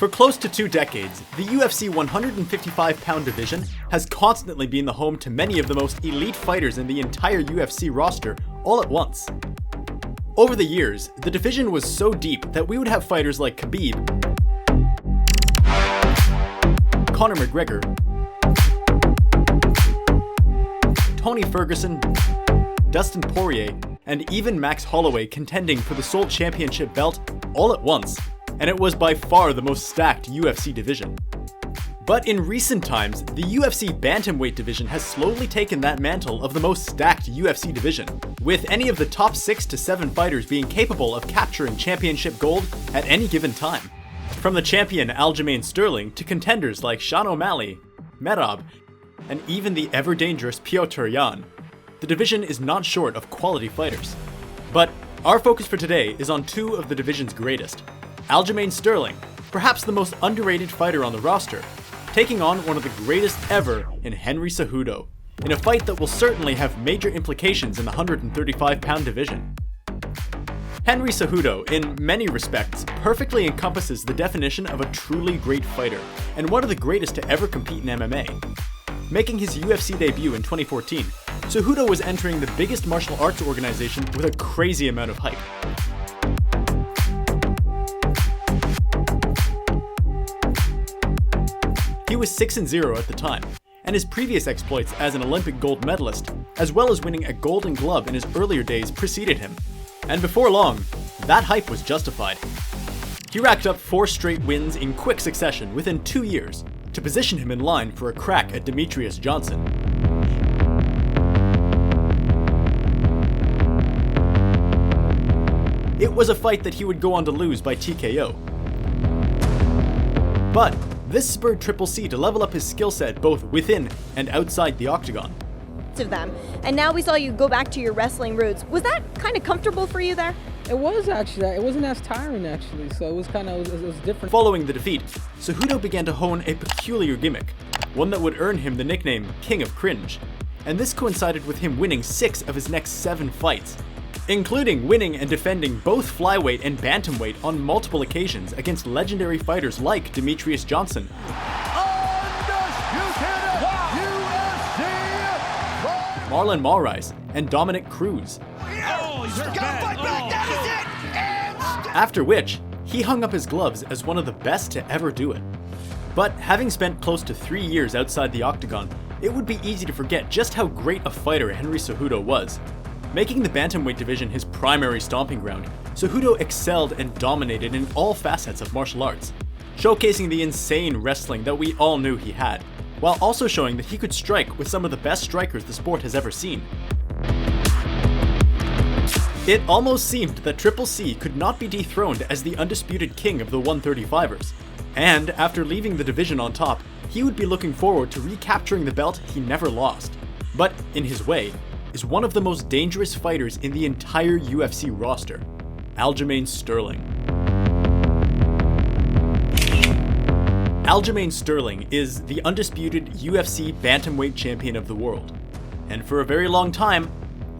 For close to 2 decades, the UFC 155-pound division has constantly been the home to many of the most elite fighters in the entire UFC roster all at once. Over the years, the division was so deep that we would have fighters like Khabib, Conor McGregor, Tony Ferguson, Dustin Poirier, and even Max Holloway contending for the sole championship belt all at once, and it was by far the most stacked UFC division. But in recent times, the UFC bantamweight division has slowly taken that mantle of the most stacked UFC division, with any of the top 6 to 7 fighters being capable of capturing championship gold at any given time. From the champion Aljamain Sterling to contenders like Sean O'Malley, Merab, and even the ever-dangerous Petr Yan, the division is not short of quality fighters. But our focus for today is on 2 of the division's greatest. Aljamain Sterling, perhaps the most underrated fighter on the roster, taking on one of the greatest ever in Henry Cejudo, in a fight that will certainly have major implications in the 135-pound division. Henry Cejudo, in many respects, perfectly encompasses the definition of a truly great fighter, and one of the greatest to ever compete in MMA. Making his UFC debut in 2014, Cejudo was entering the biggest martial arts organization with a crazy amount of hype. He was 6-0 at the time, and his previous exploits as an Olympic gold medalist, as well as winning a Golden Glove in his earlier days, preceded him. And before long, that hype was justified. He racked up 4 straight wins in quick succession within 2 years, to position him in line for a crack at Demetrius Johnson. It was a fight that he would go on to lose by TKO. But this spurred Triple C to level up his skill set both within and outside the octagon. Of them. And now we saw you go back to your wrestling roots. Was that kind of comfortable for you there? It was actually. It wasn't as tiring actually, so it was it was different. Following the defeat, Cejudo began to hone a peculiar gimmick, one that would earn him the nickname King of Cringe. And this coincided with him winning 6 of his next 7 fights, including winning and defending both flyweight and bantamweight on multiple occasions against legendary fighters like Demetrius Johnson, Marlon Moraes, and Dominic Cruz. After which, he hung up his gloves as one of the best to ever do it. But having spent close to 3 years outside the octagon, it would be easy to forget just how great a fighter Henry Cejudo was. Making the bantamweight division his primary stomping ground, Cejudo excelled and dominated in all facets of martial arts, showcasing the insane wrestling that we all knew he had, while also showing that he could strike with some of the best strikers the sport has ever seen. It almost seemed that Triple C could not be dethroned as the undisputed king of the 135ers, and after leaving the division on top, he would be looking forward to recapturing the belt he never lost, but in his way, is one of the most dangerous fighters in the entire UFC roster, Aljamain Sterling. Aljamain Sterling is the undisputed UFC bantamweight champion of the world, and for a very long time,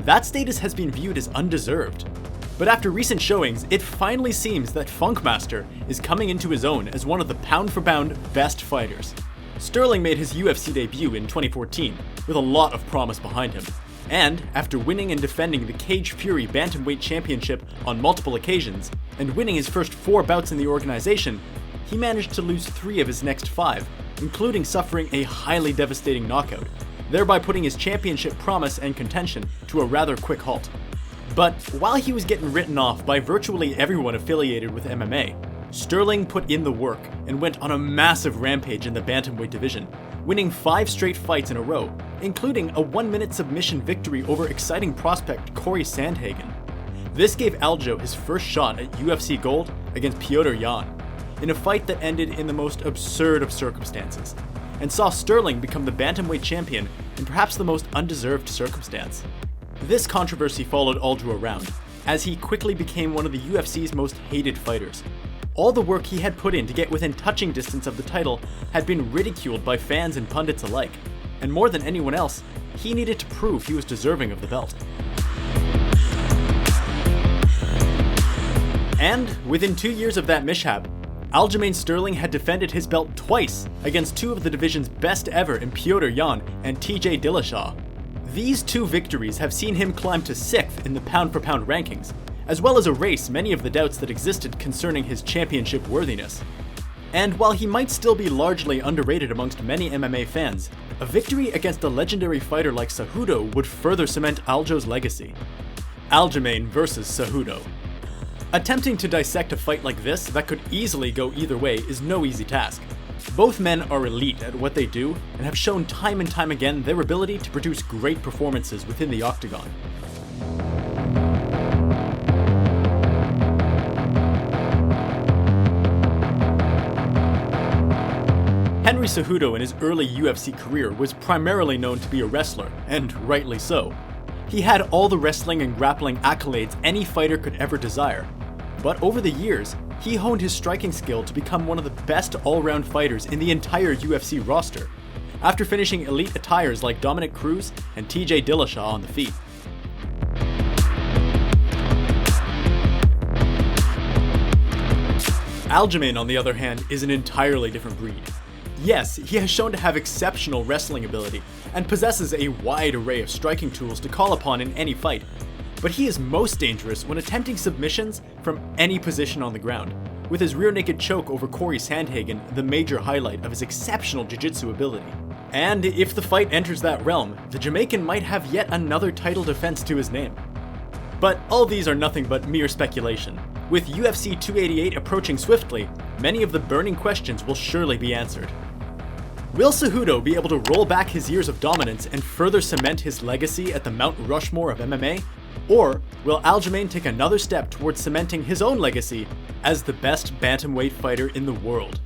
that status has been viewed as undeserved. But after recent showings, it finally seems that Funkmaster is coming into his own as one of the pound-for-pound best fighters. Sterling made his UFC debut in 2014, with a lot of promise behind him, and after winning and defending the Cage Fury Bantamweight Championship on multiple occasions, and winning his first 4 bouts in the organization, he managed to lose 3 of his next 5, including suffering a highly devastating knockout, thereby putting his championship promise and contention to a rather quick halt. But while he was getting written off by virtually everyone affiliated with MMA, Sterling put in the work and went on a massive rampage in the bantamweight division, winning 5 straight fights in a row, including a 1-minute submission victory over exciting prospect Corey Sandhagen. This gave Aljo his first shot at UFC gold against Petr Yan, in a fight that ended in the most absurd of circumstances, and saw Sterling become the bantamweight champion in perhaps the most undeserved circumstance. This controversy followed Aljo around, as he quickly became one of the UFC's most hated fighters. All the work he had put in to get within touching distance of the title had been ridiculed by fans and pundits alike, and more than anyone else, he needed to prove he was deserving of the belt. And within 2 years of that mishap, Aljamain Sterling had defended his belt twice against two of the division's best ever in Petr Yan and TJ Dillashaw. These two victories have seen him climb to 6th in the pound-for-pound rankings, as well as erase many of the doubts that existed concerning his championship worthiness. And while he might still be largely underrated amongst many MMA fans, a victory against a legendary fighter like Cejudo would further cement Aljo's legacy. Aljamain versus Cejudo. Attempting to dissect a fight like this that could easily go either way is no easy task. Both men are elite at what they do and have shown time and time again their ability to produce great performances within the octagon. Henry Cejudo in his early UFC career was primarily known to be a wrestler, and rightly so. He had all the wrestling and grappling accolades any fighter could ever desire. But over the years, he honed his striking skill to become one of the best all-round fighters in the entire UFC roster, after finishing elite attires like Dominic Cruz and TJ Dillashaw on the feet. Aljamain, on the other hand, is an entirely different breed. Yes, he has shown to have exceptional wrestling ability, and possesses a wide array of striking tools to call upon in any fight, but he is most dangerous when attempting submissions from any position on the ground, with his rear naked choke over Corey Sandhagen the major highlight of his exceptional jiu-jitsu ability. And if the fight enters that realm, the Jamaican might have yet another title defense to his name. But all these are nothing but mere speculation. With UFC 288 approaching swiftly, many of the burning questions will surely be answered. Will Cejudo be able to roll back his years of dominance and further cement his legacy at the Mount Rushmore of MMA? Or will Aljamain take another step towards cementing his own legacy as the best bantamweight fighter in the world?